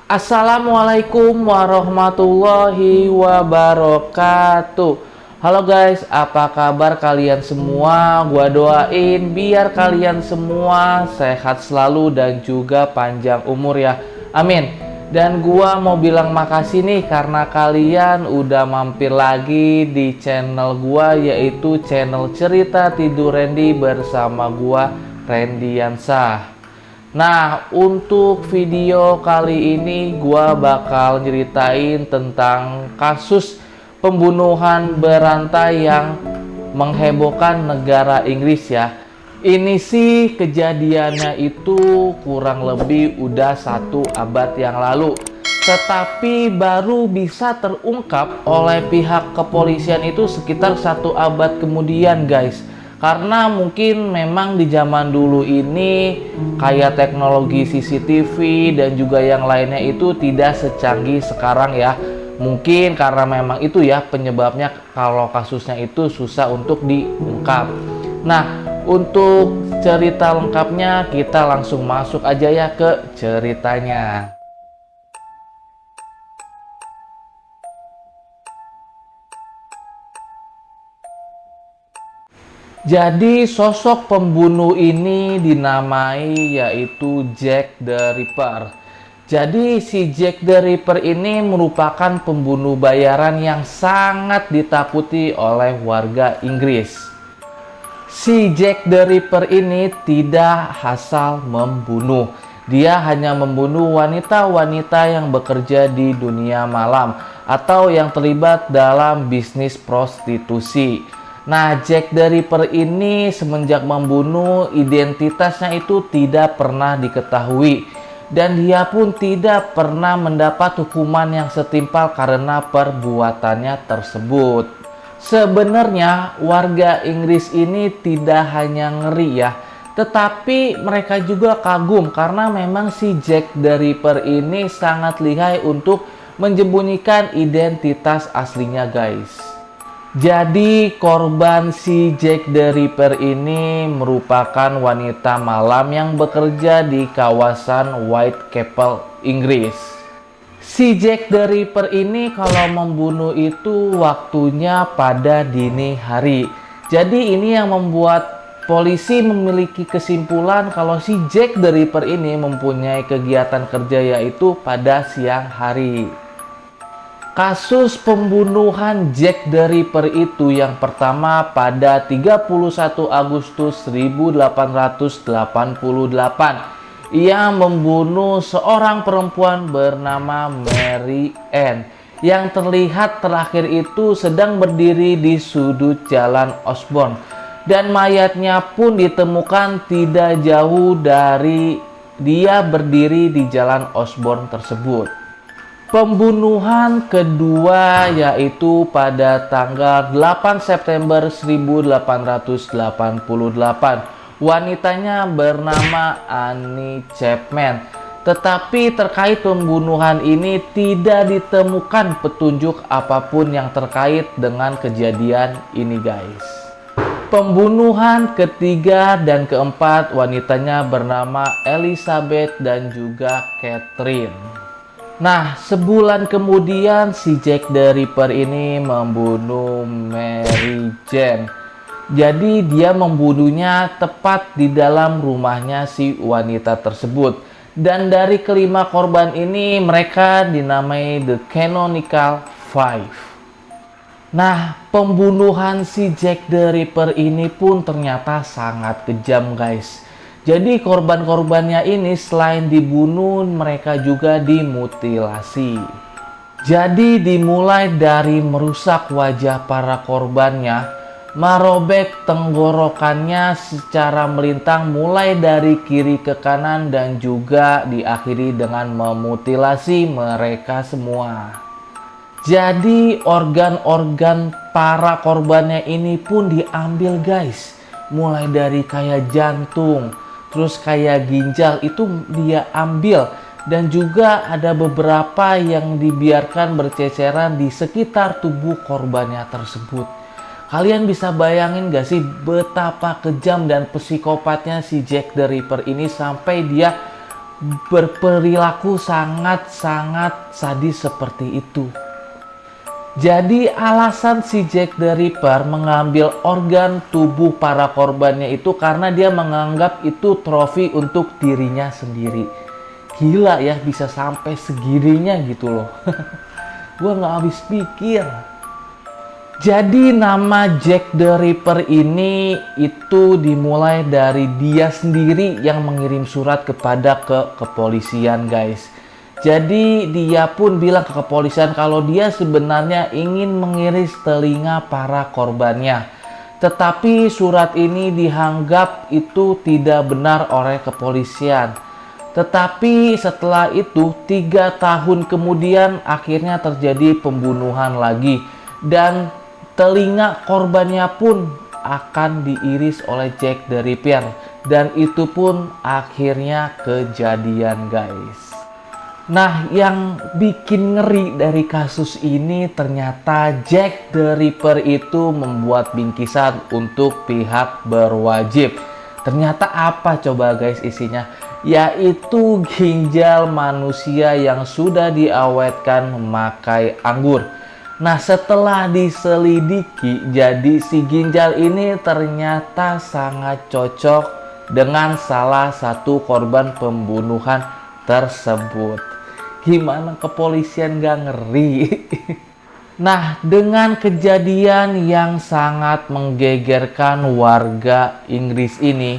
Assalamualaikum warahmatullahi wabarakatuh. Halo guys, apa kabar kalian semua? Gua doain biar kalian semua sehat selalu dan juga panjang umur ya. Amin. Dan gua mau bilang makasih nih karena kalian udah mampir lagi di channel gua, yaitu channel Cerita Tidur Randy bersama gua Randiansah. Nah, untuk video kali ini gua bakal nyeritain tentang kasus pembunuhan berantai yang menghebohkan negara Inggris ya. Ini sih kejadiannya itu kurang lebih udah 1 abad yang lalu, tetapi baru bisa terungkap oleh pihak kepolisian itu sekitar 1 abad kemudian guys. Karena mungkin memang di zaman dulu ini kayak teknologi CCTV dan juga yang lainnya itu tidak secanggih sekarang ya. Mungkin karena memang itu ya penyebabnya kalau kasusnya itu susah untuk diungkap. Nah, untuk cerita lengkapnya kita langsung masuk aja ya ke ceritanya. Jadi sosok pembunuh ini dinamai yaitu Jack the Ripper. Jadi si Jack the Ripper ini merupakan pembunuh bayaran yang sangat ditakuti oleh warga Inggris. Si Jack the Ripper ini tidak asal membunuh. Dia hanya membunuh wanita-wanita yang bekerja di dunia malam atau yang terlibat dalam bisnis prostitusi. Nah, Jack the Ripper ini semenjak membunuh, identitasnya itu tidak pernah diketahui. Dan dia pun tidak pernah mendapat hukuman yang setimpal karena perbuatannya tersebut. Sebenarnya warga Inggris ini tidak hanya ngeri ya, tetapi mereka juga kagum karena memang si Jack the Ripper ini sangat lihai untuk menyembunyikan identitas aslinya guys. Jadi korban si Jack the Ripper ini merupakan wanita malam yang bekerja di kawasan Whitechapel, Inggris. Si Jack the Ripper ini kalau membunuh itu waktunya pada dini hari. Jadi ini yang membuat polisi memiliki kesimpulan kalau si Jack the Ripper ini mempunyai kegiatan kerja yaitu pada siang hari. Kasus pembunuhan Jack the Ripper itu yang pertama pada 31 Agustus 1888. Ia membunuh seorang perempuan bernama Mary Ann yang terlihat terakhir itu sedang berdiri di sudut jalan Osborne. Dan mayatnya pun ditemukan tidak jauh dari dia berdiri di jalan Osborne tersebut. Pembunuhan kedua yaitu pada tanggal 8 September 1888. Wanitanya bernama Annie Chapman. Tetapi terkait pembunuhan ini tidak ditemukan petunjuk apapun yang terkait dengan kejadian ini guys. Pembunuhan ketiga dan keempat wanitanya bernama Elizabeth dan juga Catherine. Nah, sebulan kemudian si Jack the Ripper ini membunuh Mary Jane. Jadi dia membunuhnya tepat di dalam rumahnya si wanita tersebut. Dan dari kelima korban ini mereka dinamai The Canonical Five. Nah, pembunuhan si Jack the Ripper ini pun ternyata sangat kejam guys. Jadi korban-korbannya ini selain dibunuh, mereka juga dimutilasi. Jadi dimulai dari merusak wajah para korbannya, merobek tenggorokannya secara melintang mulai dari kiri ke kanan dan juga diakhiri dengan memutilasi mereka semua. Jadi organ-organ para korbannya ini pun diambil guys. Mulai dari kayak jantung, terus kayak ginjal itu dia ambil. Dan juga ada beberapa yang dibiarkan berceceran di sekitar tubuh korbannya tersebut. Kalian bisa bayangin gak sih betapa kejam dan psikopatnya si Jack the Ripper ini sampai dia berperilaku sangat-sangat sadis seperti itu. Jadi alasan si Jack the Ripper mengambil organ tubuh para korbannya itu karena dia menganggap itu trofi untuk dirinya sendiri. Gila ya, bisa sampai segininya gitu loh. Gua nggak habis pikir. Jadi nama Jack the Ripper ini itu dimulai dari dia sendiri yang mengirim surat kepada kepolisian, guys. Jadi dia pun bilang ke kepolisian kalau dia sebenarnya ingin mengiris telinga para korbannya. Tetapi surat ini dianggap itu tidak benar oleh kepolisian. Tetapi setelah itu 3 tahun kemudian akhirnya terjadi pembunuhan lagi. Dan telinga korbannya pun akan diiris oleh Jack the Ripper. Dan itu pun akhirnya kejadian, guys. Nah, yang bikin ngeri dari kasus ini ternyata Jack the Ripper itu membuat bingkisan untuk pihak berwajib. Ternyata apa coba guys isinya? Yaitu ginjal manusia yang sudah diawetkan memakai anggur. Nah, setelah diselidiki, jadi si ginjal ini ternyata sangat cocok dengan salah satu korban pembunuhan tersebut. Gimana kepolisian gak ngeri? Nah, dengan kejadian yang sangat menggegerkan warga Inggris ini,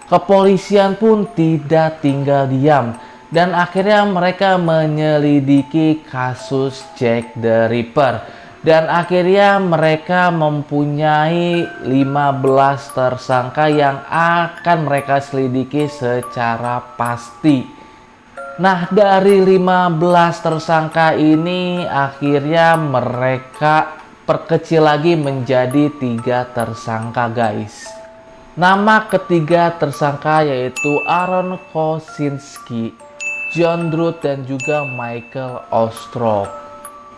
kepolisian pun tidak tinggal diam. Dan akhirnya mereka menyelidiki kasus Jack the Ripper. Dan akhirnya mereka mempunyai 15 tersangka yang akan mereka selidiki secara pasti. Nah, dari 15 tersangka ini akhirnya mereka perkecil lagi menjadi 3 tersangka, guys. Nama ketiga tersangka yaitu Aaron Kosinski, John Drude, dan juga Michael Ostrow.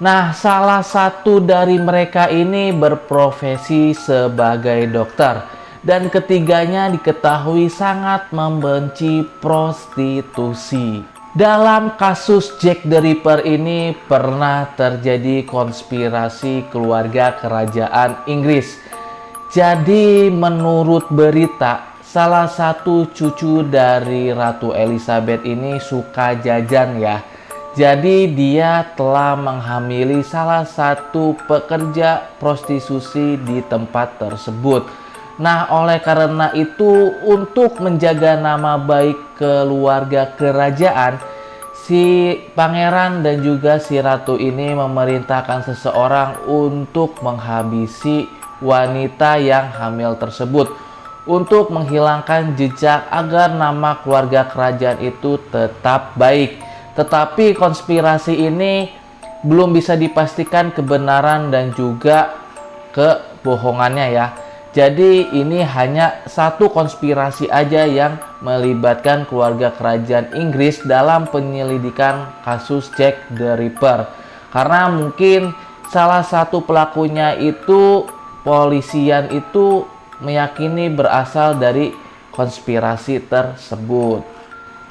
Nah, salah satu dari mereka ini berprofesi sebagai dokter. Dan ketiganya diketahui sangat membenci prostitusi. Dalam kasus Jack the Ripper ini pernah terjadi konspirasi keluarga kerajaan Inggris. Jadi menurut berita, salah satu cucu dari Ratu Elizabeth ini suka jajan ya. Jadi dia telah menghamili salah satu pekerja prostitusi di tempat tersebut. Nah, oleh karena itu, untuk menjaga nama baik keluarga kerajaan, si pangeran dan juga si ratu ini memerintahkan seseorang untuk menghabisi wanita yang hamil tersebut untuk menghilangkan jejak agar nama keluarga kerajaan itu tetap baik. Tetapi konspirasi ini belum bisa dipastikan kebenaran dan juga kebohongannya ya. Jadi ini hanya satu konspirasi aja yang melibatkan keluarga kerajaan Inggris dalam penyelidikan kasus Jack the Ripper. Karena mungkin salah satu pelakunya itu polisian itu meyakini berasal dari konspirasi tersebut.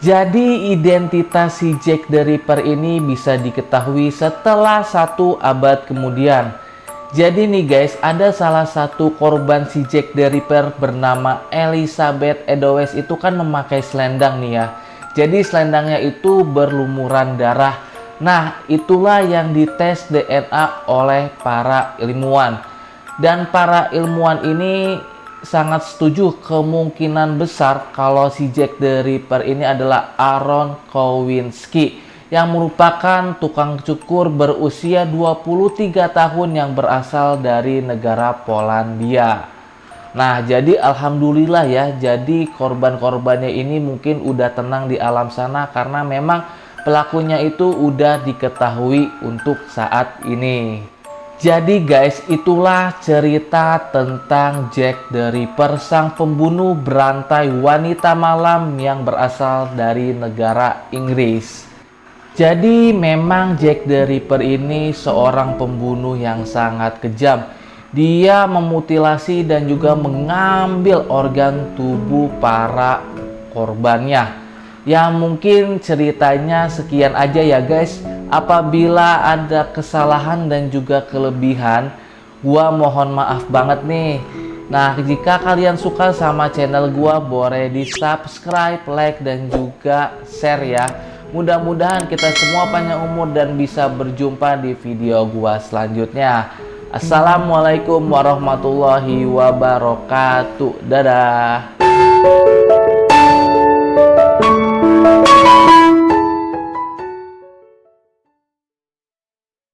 Jadi identitas si Jack the Ripper ini bisa diketahui setelah 1 abad kemudian. Jadi nih guys, ada salah satu korban si Jack the Ripper bernama Elizabeth Eddowes itu kan memakai selendang nih ya. Jadi selendangnya itu berlumuran darah. Nah, itulah yang dites DNA oleh para ilmuwan. Dan para ilmuwan ini sangat setuju kemungkinan besar kalau si Jack the Ripper ini adalah Aaron Kowinski yang merupakan tukang cukur berusia 23 tahun yang berasal dari negara Polandia. Nah, jadi alhamdulillah ya, jadi korban-korbannya ini mungkin udah tenang di alam sana karena memang pelakunya itu udah diketahui untuk saat ini. Jadi guys, itulah cerita tentang Jack the Ripper, sang pembunuh berantai wanita malam yang berasal dari negara Inggris. Jadi memang Jack the Ripper ini seorang pembunuh yang sangat kejam. Dia memutilasi dan juga mengambil organ tubuh para korbannya. Ya mungkin ceritanya sekian aja ya guys. Apabila ada kesalahan dan juga kelebihan, gua mohon maaf banget nih. Nah, jika kalian suka sama channel gua, boleh di subscribe, like, dan juga share ya. Mudah-mudahan kita semua panjang umur dan bisa berjumpa di video gua selanjutnya. Assalamualaikum warahmatullahi wabarakatuh. Dadah.